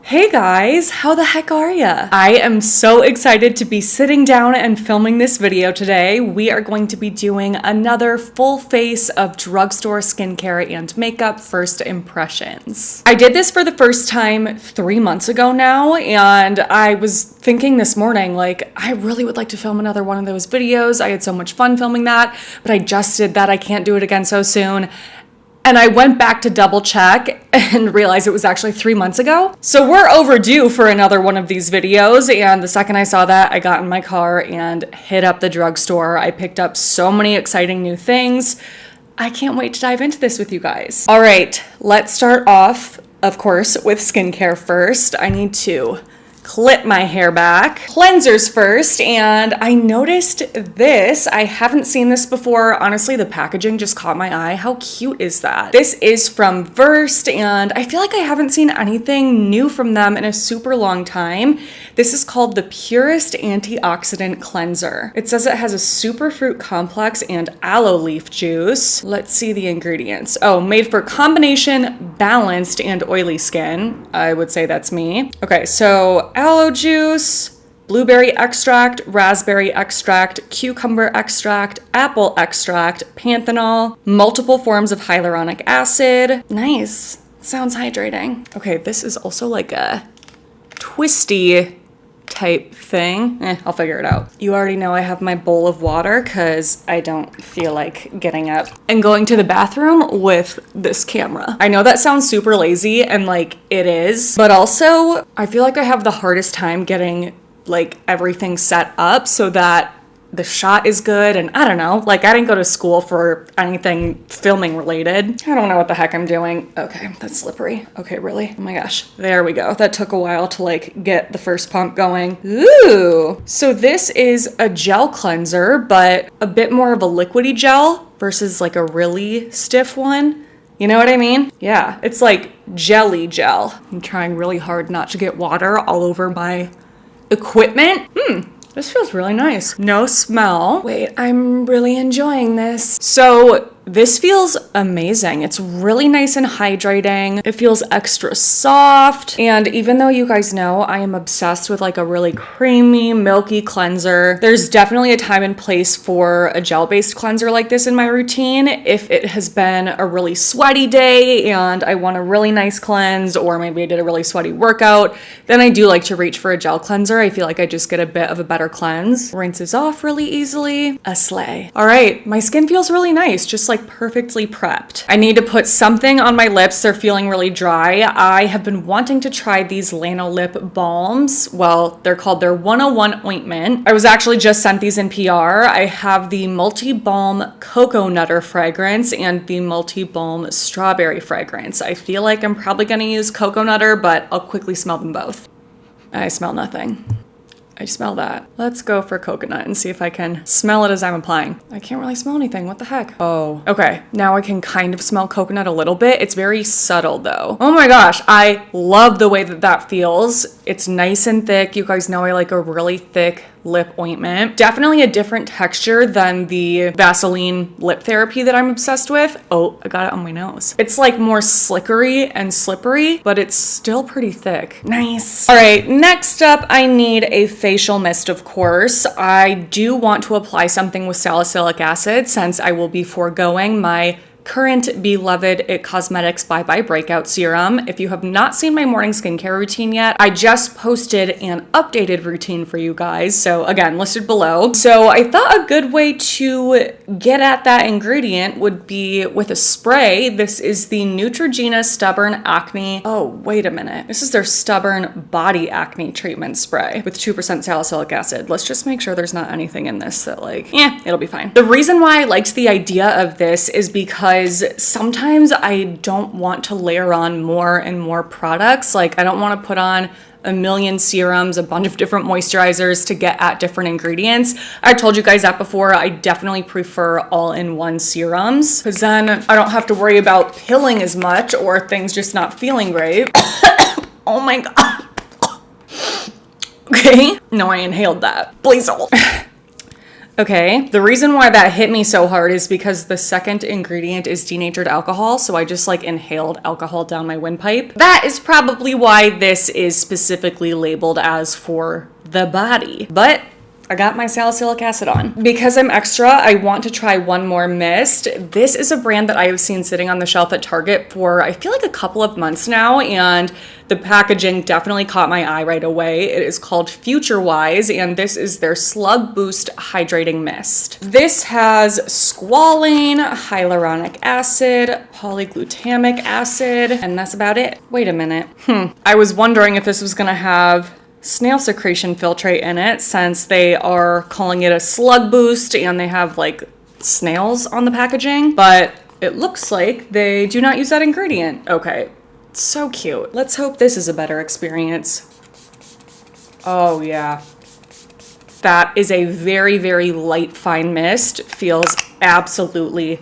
Hey guys, how the heck are ya? I am so excited to be sitting down and filming this video today. We are going to be doing another full face of drugstore skincare and makeup first impressions. I did this for the first time 3 months ago now, and I was thinking this morning, like, I really would like to film another one of those videos. I had so much fun filming that, but I just did that. I can't do it again so soon. And I went back to double check and realized it was actually 3 months ago. So we're overdue for another one of these videos. And the second I saw that, I got in my car and hit up the drugstore. I picked up so many exciting new things. I can't wait to dive into this with you guys. All right, let's start off, of course, with skincare first. I need to clip my hair back. Cleansers first, and I noticed this. I haven't seen this before. Honestly, the packaging just caught my eye. How cute is that? This is from Versed, and I feel like I haven't seen anything new from them in a super long time. This is called the Purest Antioxidant Cleanser. It says it has a superfruit complex and aloe leaf juice. Let's see the ingredients. Oh, made for combination, balanced, and oily skin. I would say that's me. Okay, so aloe juice, blueberry extract, raspberry extract, cucumber extract, apple extract, panthenol, multiple forms of hyaluronic acid. Nice. Sounds hydrating. Okay, this is also like a twisty type thing. I'll figure it out. You already know I have my bowl of water because I don't feel like getting up and going to the bathroom with this camera. I know that sounds super lazy, and like it is, but also I feel like I have the hardest time getting like everything set up so that the shot is good. And I don't know, like I didn't go to school for anything filming related. I don't know what the heck I'm doing. Okay, that's slippery. Okay, really? Oh my gosh. There we go. That took a while to like get the first pump going. Ooh. So this is a gel cleanser, but a bit more of a liquidy gel versus like a really stiff one. You know what I mean? Yeah, it's like jelly gel. I'm trying really hard not to get water all over my equipment. This feels really nice. No smell. Wait, I'm really enjoying this. So this feels amazing. It's really nice and hydrating. It feels extra soft. And even though you guys know I am obsessed with like a really creamy, milky cleanser, there's definitely a time and place for a gel-based cleanser like this in my routine. If it has been a really sweaty day and I want a really nice cleanse, or maybe I did a really sweaty workout, then I do like to reach for a gel cleanser. I feel like I just get a bit of a better cleanse. Rinses off really easily. A slay. All right, my skin feels really nice, just like perfectly prepped. I need to put something on my lips. They're feeling really dry. I have been wanting to try these Lanolip balms. Well, they're called their 101 ointment. I was actually just sent these in PR. I have the multi-balm cocoa nutter fragrance and the multi-balm strawberry fragrance. I feel like I'm probably gonna use cocoa nutter, but I'll quickly smell them both. I smell nothing. I smell that. Let's go for coconut and see if I can smell it as I'm applying. I can't really smell anything. What the heck? Oh, okay. Now I can kind of smell coconut a little bit. It's very subtle though. Oh my gosh. I love the way that that feels. It's nice and thick. You guys know I like a really thick lip ointment. Definitely a different texture than the Vaseline lip therapy that I'm obsessed with. Oh, I got it on my nose. It's like more slickery and slippery, but it's still pretty thick. Nice. All right, next up, I need a facial mist, of course. I do want to apply something with salicylic acid since I will be foregoing my current beloved It Cosmetics Bye Bye Breakout Serum. If you have not seen my morning skincare routine yet, I just posted an updated routine for you guys. So again, listed below. So I thought a good way to get at that ingredient would be with a spray. This is the Neutrogena Stubborn Acne. Oh, wait a minute. This is their Stubborn Body Acne Treatment Spray with 2% salicylic acid. Let's just make sure there's not anything in this that like, it'll be fine. The reason why I liked the idea of this is because sometimes I don't want to layer on more and more products. Like I don't want to put on a million serums, a bunch of different moisturizers to get at different ingredients. I told you guys that before. I definitely prefer all-in-one serums because then I don't have to worry about pilling as much or things just not feeling great. Oh my God. Okay. No, I inhaled that. Please hold. Okay, the reason why that hit me so hard is because the second ingredient is denatured alcohol, so I just like inhaled alcohol down my windpipe. That is probably why this is specifically labeled as for the body. But I got my salicylic acid on. Because I'm extra, I want to try one more mist. This is a brand that I have seen sitting on the shelf at Target for, I feel like, a couple of months now, and the packaging definitely caught my eye right away. It is called Futurewise, and this is their Slug Boost Hydrating Mist. This has squalane, hyaluronic acid, polyglutamic acid, and that's about it. Wait a minute. I was wondering if this was gonna have snail secretion filtrate in it, since they are calling it a slug boost and they have like snails on the packaging, but it looks like they do not use that ingredient. Okay, so cute. Let's hope this is a better experience. Oh yeah, that is a very, very light, fine mist. Feels absolutely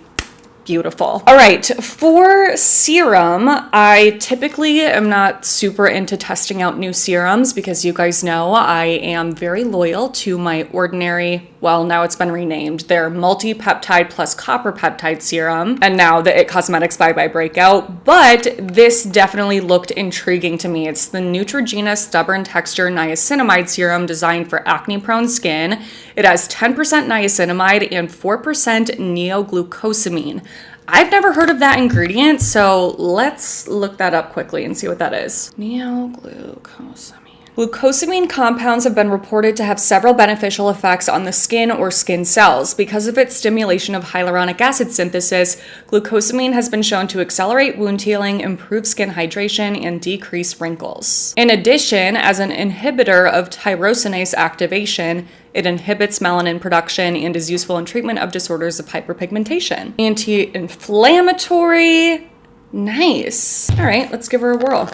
beautiful. All right, for serum, I typically am not super into testing out new serums because you guys know I am very loyal to my ordinary, well, now it's been renamed, their multi-peptide plus copper peptide serum, and now the It Cosmetics Bye Bye Breakout, but this definitely looked intriguing to me. It's the Neutrogena Stubborn Texture Niacinamide Serum designed for acne-prone skin. It has 10% niacinamide and 4% neoglucosamine. I've never heard of that ingredient, so let's look that up quickly and see what that is. Neoglucosamine. Glucosamine compounds have been reported to have several beneficial effects on the skin or skin cells. Because of its stimulation of hyaluronic acid synthesis, glucosamine has been shown to accelerate wound healing, improve skin hydration, and decrease wrinkles. In addition, as an inhibitor of tyrosinase activation, it inhibits melanin production and is useful in treatment of disorders of hyperpigmentation. Anti-inflammatory. Nice. All right, let's give her a whirl.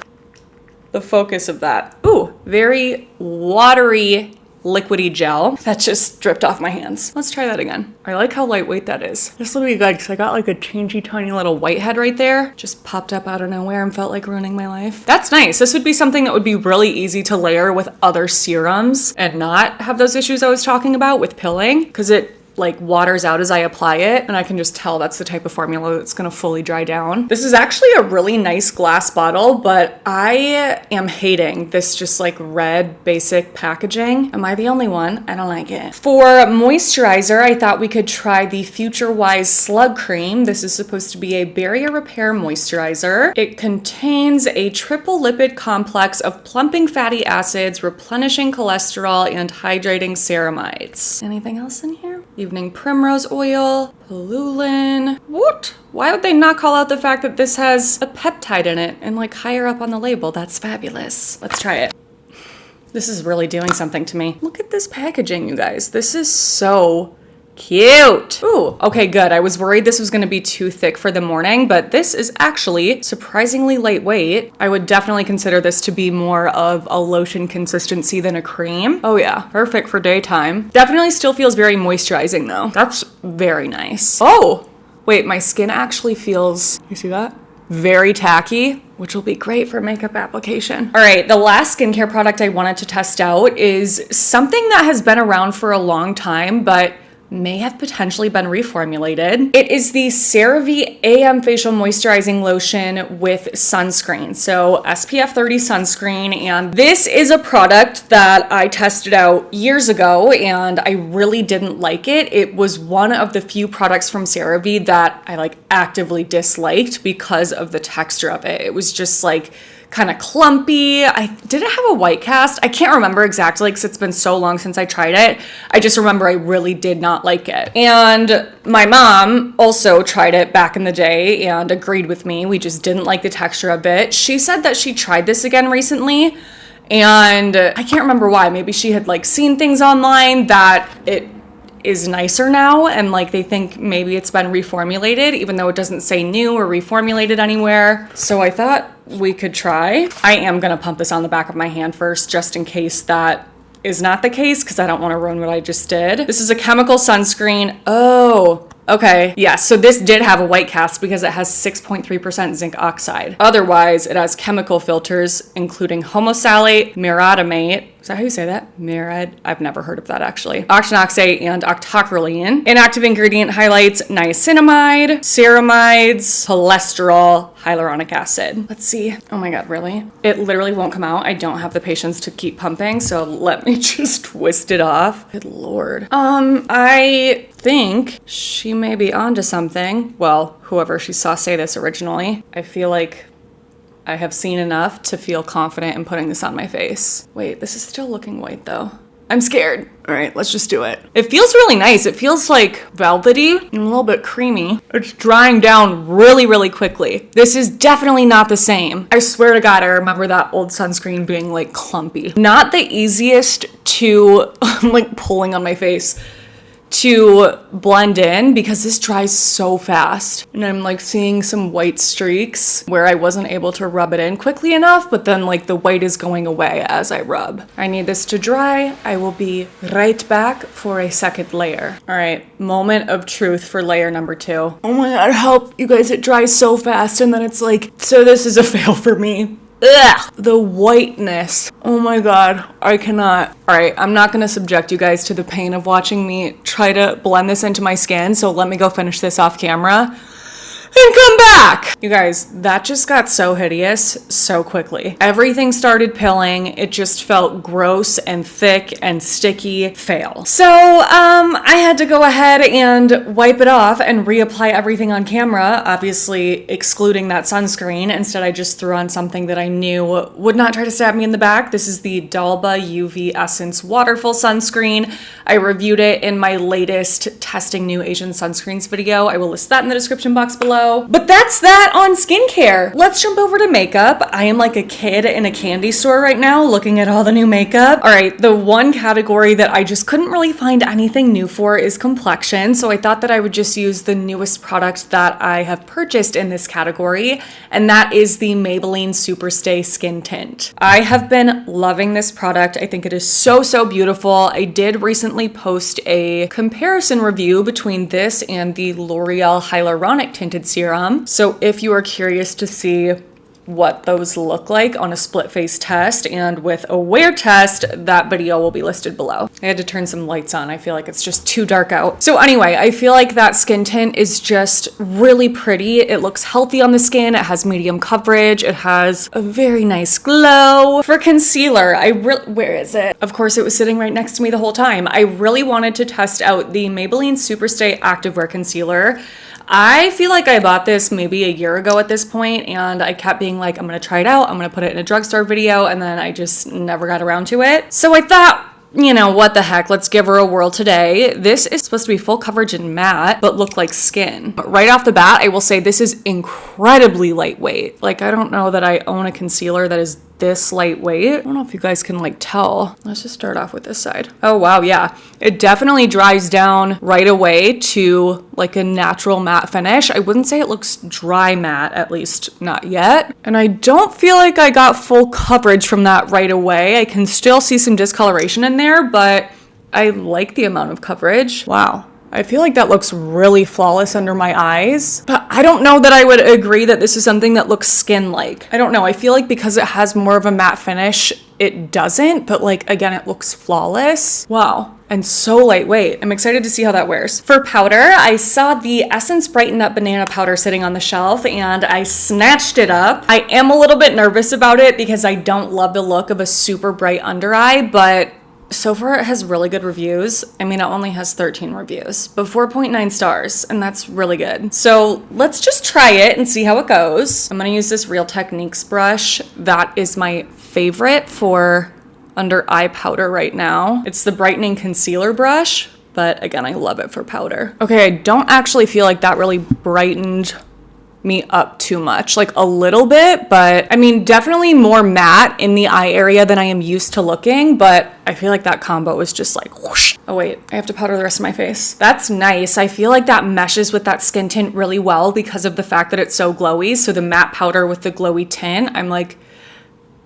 The focus of that. Ooh, very watery, liquidy gel that just dripped off my hands. Let's try that again. I like how lightweight that is. This will be good because I got like a teeny tiny little whitehead right there. Just popped up out of nowhere and felt like ruining my life. That's nice. This would be something that would be really easy to layer with other serums and not have those issues I was talking about with pilling, because it like waters out as I apply it, and I can just tell that's the type of formula that's gonna fully dry down. This is actually a really nice glass bottle, but I am hating this just like red basic packaging. Am I the only one? I don't like it. For moisturizer, I thought we could try the Futurewise Slug Cream. This is supposed to be a barrier repair moisturizer. It contains a triple lipid complex of plumping fatty acids, replenishing cholesterol, and hydrating ceramides. Anything else in here? Evening primrose oil, Palulin. What? Why would they not call out the fact that this has a peptide in it and like higher up on the label? That's fabulous. Let's try it. This is really doing something to me. Look at this packaging, you guys. This is so cute. Ooh, okay, good. I was worried this was gonna be too thick for the morning, but this is actually surprisingly lightweight. I would definitely consider this to be more of a lotion consistency than a cream. Oh yeah, perfect for daytime. Definitely still feels very moisturizing though. That's very nice. Oh, wait, my skin actually feels, you see that? Very tacky, which will be great for makeup application. All right, the last skincare product I wanted to test out is something that has been around for a long time, but may have potentially been reformulated. It is the CeraVe AM Facial Moisturizing Lotion with sunscreen. So SPF 30 sunscreen, and this is a product that I tested out years ago and I really didn't like it. It was one of the few products from CeraVe that I like actively disliked because of the texture of it. It was just like kind of clumpy. Did it have a white cast? I can't remember exactly because it's been so long since I tried it. I just remember I really did not like it. And my mom also tried it back in the day and agreed with me. We just didn't like the texture of it. She said that she tried this again recently and I can't remember why. Maybe she had like seen things online that it is nicer now and like they think maybe it's been reformulated even though it doesn't say new or reformulated anywhere. So I thought we could try. I am gonna pump this on the back of my hand first just in case that is not the case because I don't want to ruin what I just did. This is a chemical sunscreen. Oh, okay. Yeah, so this did have a white cast because it has 6.3% zinc oxide. Otherwise, it has chemical filters including homosalate, miratamate, Is that how you say that? Mirid? I've never heard of that actually. Octinoxate and octocrylene. Inactive ingredient highlights niacinamide, ceramides, cholesterol, hyaluronic acid. Let's see. Oh my God, really? It literally won't come out. I don't have the patience to keep pumping, so let me just twist it off. Good Lord. I think she may be onto something. Well, whoever she saw say this originally. I feel like I have seen enough to feel confident in putting this on my face. Wait, this is still looking white though. I'm scared. All right, let's just do it. It feels really nice. It feels like velvety and a little bit creamy. It's drying down really, really quickly. This is definitely not the same. I swear to God, I remember that old sunscreen being like clumpy. Not the easiest to, I'm like pulling on my face, to blend in because this dries so fast. And I'm like seeing some white streaks where I wasn't able to rub it in quickly enough, but then like the white is going away as I rub. I need this to dry. I will be right back for a second layer. All right, moment of truth for layer number 2. Oh my God, help. You guys, it dries so fast and then it's like, so this is a fail for me. Ugh, the whiteness. Oh my God, I cannot. All right, I'm not gonna subject you guys to the pain of watching me try to blend this into my skin, so let me go finish this off camera and come back. You guys, that just got so hideous so quickly. Everything started pilling. It just felt gross and thick and sticky. Fail. So I had to go ahead and wipe it off and reapply everything on camera, obviously excluding that sunscreen. Instead, I just threw on something that I knew would not try to stab me in the back. This is the Dalba UV Essence Waterful Sunscreen. I reviewed it in my latest Testing New Asian Sunscreens video. I will list that in the description box below. But that's that on skincare. Let's jump over to makeup. I am like a kid in a candy store right now looking at all the new makeup. All right, the one category that I just couldn't really find anything new for is complexion. So I thought that I would just use the newest product that I have purchased in this category, and that is the Maybelline Superstay Skin Tint. I have been loving this product. I think it is so, so beautiful. I did recently post a comparison review between this and the L'Oreal Hyaluronic Tinted Serum. So if you are curious to see what those look like on a split face test and with a wear test, that video will be listed below. I had to turn some lights on. I feel like it's just too dark out. So anyway, I feel like that skin tint is just really pretty. It looks healthy on the skin. It has medium coverage. It has a very nice glow. For concealer, where is it? Of course, it was sitting right next to me the whole time. I really wanted to test out the Maybelline Superstay Activewear Concealer. I feel like I bought this maybe a year ago at this point, and I kept being like, I'm gonna try it out, I'm gonna put it in a drugstore video, and then I just never got around to it. So I thought, you know, what the heck, let's give her a whirl today. This is supposed to be full coverage and matte, but look like skin. But right off the bat, I will say this is incredibly lightweight. Like, I don't know that I own a concealer that is this lightweight. I don't know if you guys can like tell. Let's just start off with this side. Oh wow, yeah. It definitely dries down right away to like a natural matte finish. I wouldn't say it looks dry matte, at least not yet. And I don't feel like I got full coverage from that right away. I can still see some discoloration in there, but I like the amount of coverage. Wow. I feel like that looks really flawless under my eyes, but I don't know that I would agree that this is something that looks skin-like. I don't know. I feel like because it has more of a matte finish, it doesn't, but like, again, it looks flawless. Wow. And so lightweight. I'm excited to see how that wears. For powder, I saw the Essence Brighten Up Banana Powder sitting on the shelf and I snatched it up. I am a little bit nervous about it because I don't love the look of a super bright under eye, but so far it has really good reviews. I mean, it only has 13 reviews, but 4.9 stars, and that's really good. So let's just try it and see how it goes. I'm gonna use this Real Techniques brush. That is my favorite for under eye powder right now. It's the brightening concealer brush, but again, I love it for powder. Okay, I don't actually feel like that really brightened me up too much, like a little bit, but I mean, definitely more matte in the eye area than I am used to looking, but I feel like that combo was just like whoosh. Oh wait, I have to powder the rest of my face. That's nice. I feel like that meshes with that skin tint really well because of the fact that it's so glowy. So the matte powder with the glowy tint, I'm like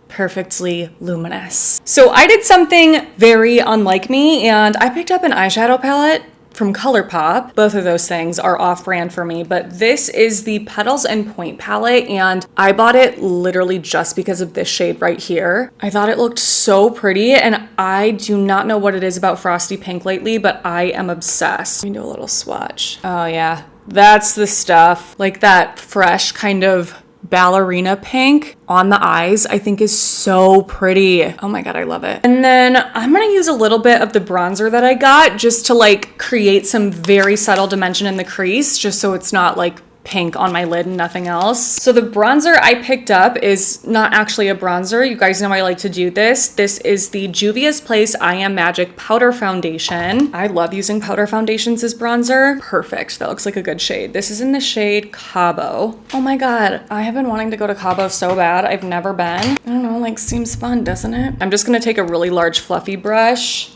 perfectly luminous. So I did something very unlike me and I picked up an eyeshadow palette from Colourpop. Both of those things are off-brand for me, but this is the Petals and Pointe palette, and I bought it literally just because of this shade right here. I thought it looked so pretty, and I do not know what it is about frosty pink lately, but I am obsessed. Let me do a little swatch. Oh yeah, that's the stuff. Like that fresh kind of ballerina pink on the eyes, I think is so pretty. Oh my god, I love it. And then I'm gonna use a little bit of the bronzer that I got just to like create some very subtle dimension in the crease, just so it's not like pink on my lid and nothing else. So the bronzer I picked up is not actually a bronzer. You guys know I like to do this. This is the Juvia's Place I Am Magic Powder Foundation. I love using powder foundations as bronzer. Perfect. That looks like a good shade. This is in the shade Cabo. Oh my god, I have been wanting to go to Cabo so bad. I've never been. I don't know, like seems fun, doesn't it? I'm just gonna take a really large fluffy brush,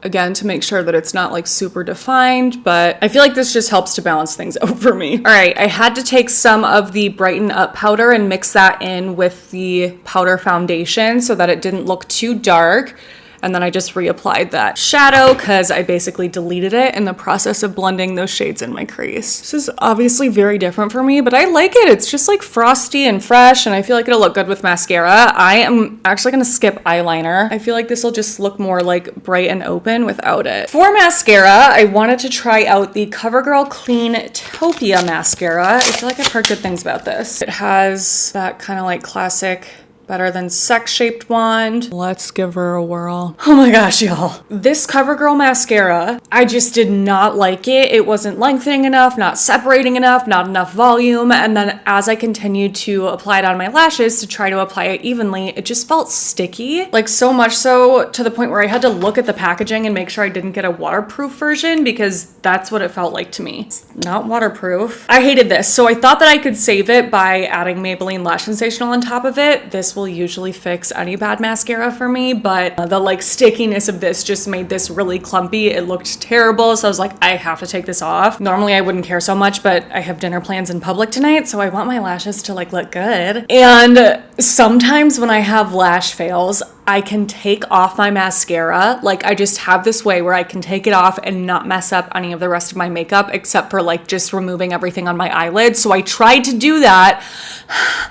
again, to make sure that it's not like super defined, but I feel like this just helps to balance things out for me. All right, I had to take some of the Brighten Up powder and mix that in with the powder foundation so that it didn't look too dark. And then I just reapplied that shadow because I basically deleted it in the process of blending those shades in my crease. This is obviously very different for me, but I like it. It's just like frosty and fresh, and I feel like it'll look good with mascara. I am actually gonna skip eyeliner. I feel like this will just look more like bright and open without it. For mascara, I wanted to try out the CoverGirl Clean Topia mascara. I feel like I've heard good things about this. It has that kind of like classic Better Than Sex shaped wand. Let's give her a whirl. Oh my gosh, y'all. This CoverGirl mascara, I just did not like it. It wasn't lengthening enough, not separating enough, not enough volume. And then as I continued to apply it on my lashes to try to apply it evenly, it just felt sticky. Like so much so to the point where I had to look at the packaging and make sure I didn't get a waterproof version because that's what it felt like to me. It's not waterproof. I hated this. So I thought that I could save it by adding Maybelline Lash Sensational on top of it. This will usually fix any bad mascara for me, but the like stickiness of this just made this really clumpy. It looked terrible, so I was like, I have to take this off. Normally I wouldn't care so much, but I have dinner plans in public tonight, so I want my lashes to like look good. And sometimes when I have lash fails, I can take off my mascara. Like I just have this way where I can take it off and not mess up any of the rest of my makeup except for like just removing everything on my eyelids. So I tried to do that.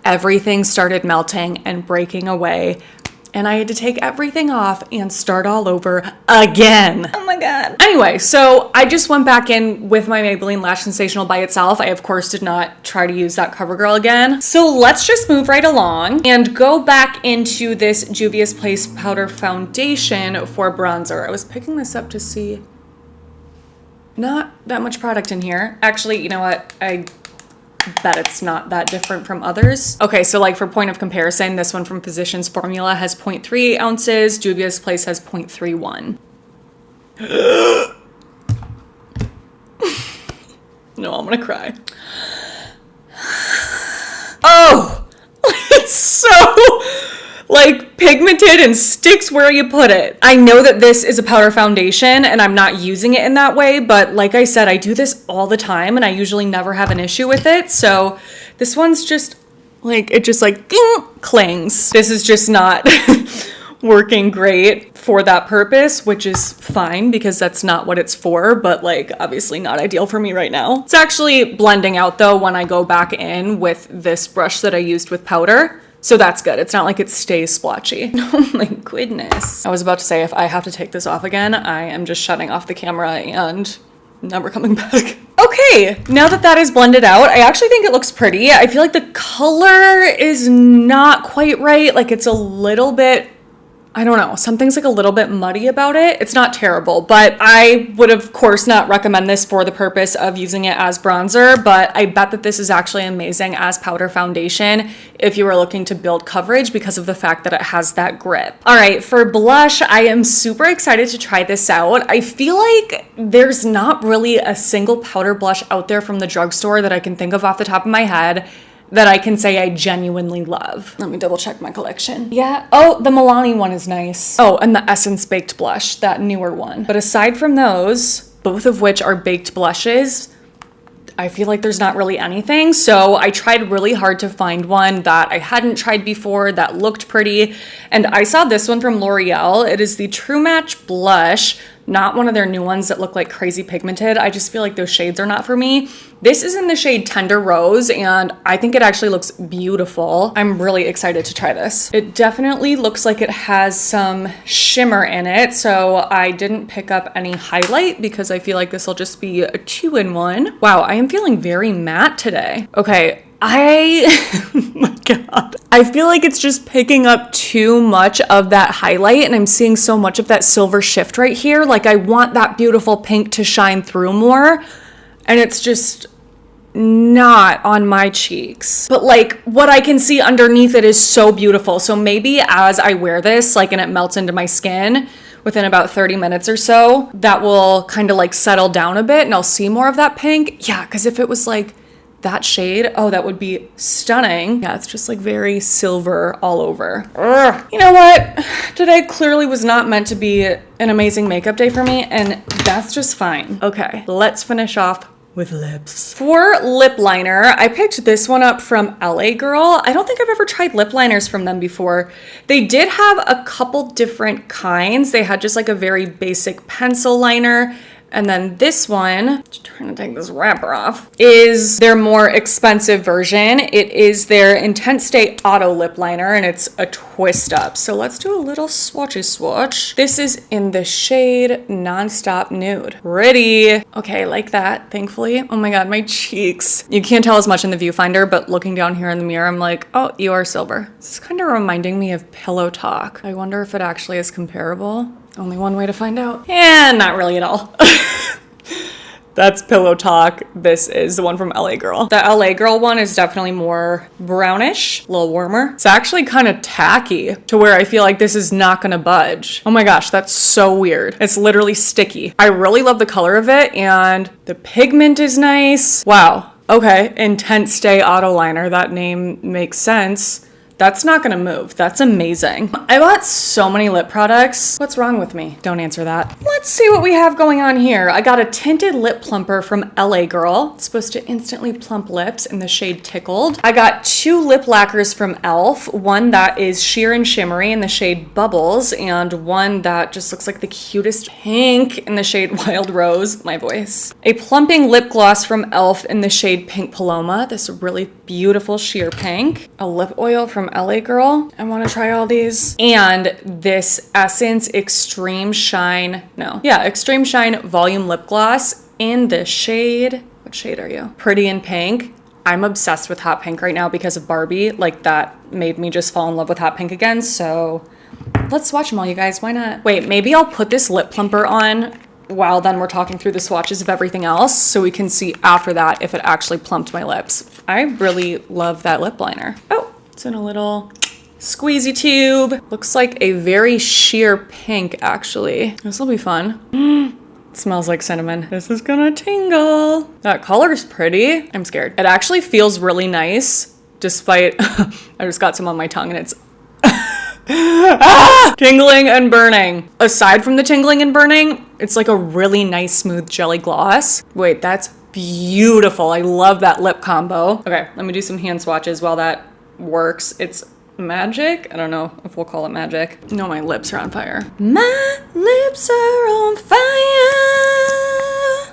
Everything started melting and breaking away, and I had to take everything off and start all over again. Oh my god. Anyway, so I just went back in with my Maybelline Lash Sensational by itself. I of course did not try to use that CoverGirl again. So let's just move right along and go back into this Juvia's Place powder foundation for bronzer. I was picking this up to see not that much product in here. Actually, you know what? I bet it's not that different from others. Okay, so like for point of comparison, this one from Physicians Formula has 0.38 ounces. Juvia's Place has 0.31. No, I'm gonna cry. Oh, it's so like pigmented and sticks where you put it. I know that this is a powder foundation and I'm not using it in that way, but like I said, I do this all the time and I usually never have an issue with it. So this one's just like, it just like clings. This is just not working great for that purpose, which is fine because that's not what it's for, but like obviously not ideal for me right now. It's actually blending out though when I go back in with this brush that I used with powder. So that's good. It's not like it stays splotchy. Oh my goodness. I was about to say, if I have to take this off again, I am just shutting off the camera and never coming back. Okay, now that that is blended out, I actually think it looks pretty. I feel like the color is not quite right. Like it's a little bit, I don't know, something's like a little bit muddy about it. It's not terrible, but I would of course not recommend this for the purpose of using it as bronzer, but I bet that this is actually amazing as powder foundation if you are looking to build coverage because of the fact that it has that grip. All right, for blush, I am super excited to try this out. I feel like there's not really a single powder blush out there from the drugstore that I can think of off the top of my head that I can say I genuinely love. Let me double check my collection. Yeah. Oh, the Milani one is nice. Oh, and the Essence Baked Blush, that newer one. But aside from those, both of which are baked blushes, I feel like there's not really anything. So I tried really hard to find one that I hadn't tried before that looked pretty. And I saw this one from L'Oreal. It is the True Match Blush not one of their new ones that look like crazy pigmented. I just feel like those shades are not for me. This is in the shade Tender Rose, and I think it actually looks beautiful. I'm really excited to try this. It definitely looks like it has some shimmer in it, so I didn't pick up any highlight because I feel like this will just be a 2-in-1. Wow, I am feeling very matte today. Okay, oh my God. I feel like it's just picking up too much of that highlight, and I'm seeing so much of that silver shift right here. Like, I want that beautiful pink to shine through more, and it's just not on my cheeks. But like, what I can see underneath it is so beautiful. So maybe as I wear this, like, and it melts into my skin within about 30 minutes or so, that will kind of like settle down a bit and I'll see more of that pink. Yeah, because if it was like that shade, oh, that would be stunning. Yeah, it's just like very silver all over. Ugh. You know what? Today clearly was not meant to be an amazing makeup day for me, and that's just fine. Okay, let's finish off with lips. For lip liner, I picked this one up from LA Girl. I don't think I've ever tried lip liners from them before. They did have a couple different kinds. They had just like a very basic pencil liner. And then this one, just trying to take this wrapper off, is their more expensive version. It is their Intense Stay Auto Lip Liner, and it's a twist up. So let's do a little swatchy swatch. This is in the shade Nonstop Nude. Pretty. Okay, like that, thankfully. Oh my God, my cheeks. You can't tell as much in the viewfinder, but looking down here in the mirror, I'm like, oh, you are silver. This is kind of reminding me of Pillow Talk. I wonder if it actually is comparable. Only one way to find out. And not really at all. That's Pillow Talk. This is the one from LA Girl. The LA Girl one is definitely more brownish, a little warmer. It's actually kind of tacky to where I feel like this is not gonna budge. Oh my gosh, that's so weird. It's literally sticky. I really love the color of it, and the pigment is nice. Wow. Okay, Intense Stay Auto Liner. That name makes sense. That's not gonna move. That's amazing. I bought so many lip products. What's wrong with me? Don't answer that. Let's see what we have going on here. I got a tinted lip plumper from LA Girl. It's supposed to instantly plump lips in the shade Tickled. I got 2 lip lacquers from e.l.f. One that is sheer and shimmery in the shade Bubbles, and one that just looks like the cutest pink in the shade Wild Rose. My voice. A plumping lip gloss from e.l.f. in the shade Pink Paloma. This really beautiful sheer pink. A lip oil from LA Girl. I want to try all these. And this Essence Extreme Shine Volume Lip Gloss in the shade, what shade are you? Pretty in Pink. I'm obsessed with hot pink right now because of Barbie. Like, that made me just fall in love with hot pink again. So let's swatch them all, you guys. Why not? Wait, maybe I'll put this lip plumper on while then we're talking through the swatches of everything else, so we can see after that if it actually plumped my lips. I really love that lip liner. Oh, it's in a little squeezy tube. Looks like a very sheer pink, actually. This will be fun. It smells like cinnamon. This is gonna tingle. That color's pretty. I'm scared. It actually feels really nice, despite I just got some on my tongue and it's tingling and burning. Aside from the tingling and burning, it's like a really nice smooth jelly gloss. Wait, that's beautiful. I love that lip combo. Okay, let me do some hand swatches while that works. It's magic. I don't know if we'll call it magic. No, my lips are on fire. My lips are on fire.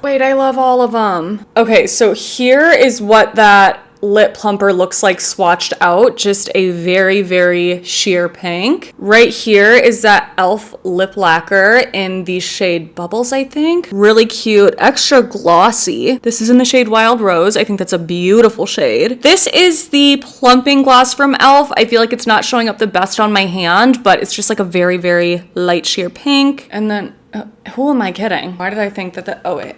Wait, I love all of them. Okay, so here is what that lip plumper looks like swatched out. Just a very, very sheer pink. Right here is that e.l.f. lip lacquer in the shade Bubbles, I think. Really cute, extra glossy. This is in the shade Wild Rose. I think that's a beautiful shade. This is the plumping gloss from e.l.f. I feel like it's not showing up the best on my hand, but it's just like a very, very light sheer pink. And then, who am I kidding? Why did I think that oh wait.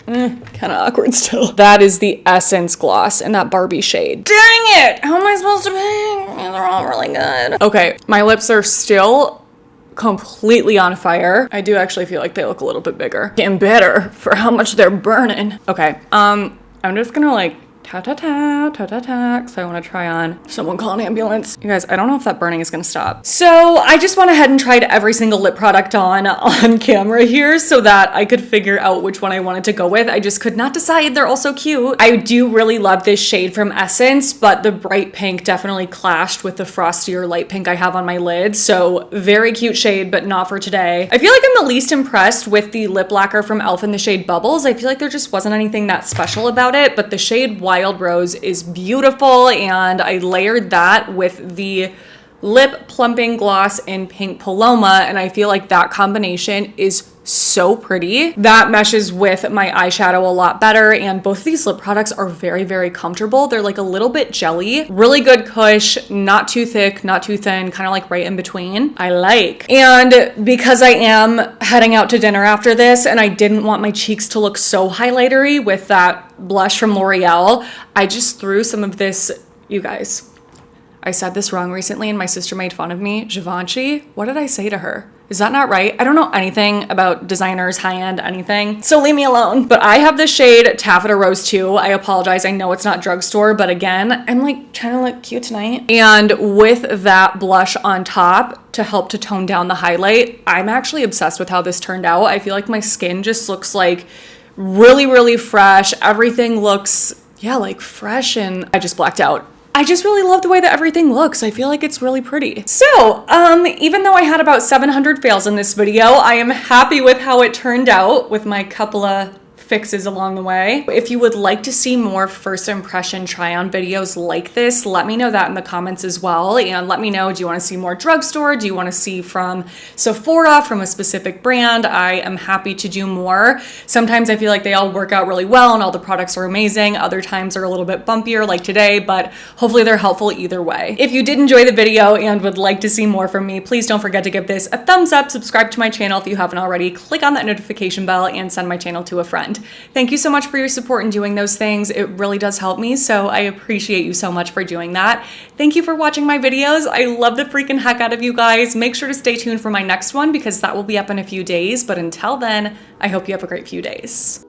Kind of awkward still. That is the Essence gloss in that Barbie shade. Dang it! How am I supposed to pick? They're all really good. Okay, my lips are still completely on fire. I do actually feel like they look a little bit bigger and better for how much they're burning. Okay, I'm just gonna like Ta-ta-ta, ta-ta-ta, so I want to try on. Someone call an ambulance. You guys, I don't know if that burning is going to stop. So I just went ahead and tried every single lip product on camera here so that I could figure out which one I wanted to go with. I just could not decide. They're all so cute. I do really love this shade from Essence, but the bright pink definitely clashed with the frostier light pink I have on my lid. So very cute shade, but not for today. I feel like I'm the least impressed with the lip lacquer from e.l.f. in the shade Bubbles. I feel like there just wasn't anything that special about it, but the shade Wild Rose is beautiful, and I layered that with the lip plumping gloss in Pink Paloma, and I feel like that combination is so pretty. That meshes with my eyeshadow a lot better, and both of these lip products are very, very comfortable. They're like a little bit jelly, really good cush, not too thick, not too thin, kind of like right in between. I like. And because I am heading out to dinner after this, and I didn't want my cheeks to look so highlightery with that blush from L'Oreal, I just threw some of this, you guys, I said this wrong recently and my sister made fun of me. Givenchy? What did I say to her? Is that not right? I don't know anything about designers, high-end, anything. So leave me alone. But I have the shade Taffeta Rose 2. I apologize. I know it's not Drugstore, but again, I'm like trying to look cute tonight. And with that blush on top to help to tone down the highlight, I'm actually obsessed with how this turned out. I feel like my skin just looks like really, really fresh. Everything looks, yeah, like fresh, and I just blacked out. I just really love the way that everything looks. I feel like it's really pretty. So, even though I had about 700 fails in this video, I am happy with how it turned out with my couple of fixes along the way. If you would like to see more first impression try on videos like this, let me know that in the comments as well. And let me know, do you want to see more Drugstore? Do you want to see from Sephora, from a specific brand? I am happy to do more. Sometimes I feel like they all work out really well and all the products are amazing. Other times are a little bit bumpier like today, but hopefully they're helpful either way. If you did enjoy the video and would like to see more from me, please don't forget to give this a thumbs up, subscribe to my channel if you haven't already, click on that notification bell, and send my channel to a friend. Thank you so much for your support in doing those things. It really does help me, so I appreciate you so much for doing that. Thank you for watching my videos. I love the freaking heck out of you guys. Make sure to stay tuned for my next one because that will be up in a few days, but until then, I hope you have a great few days.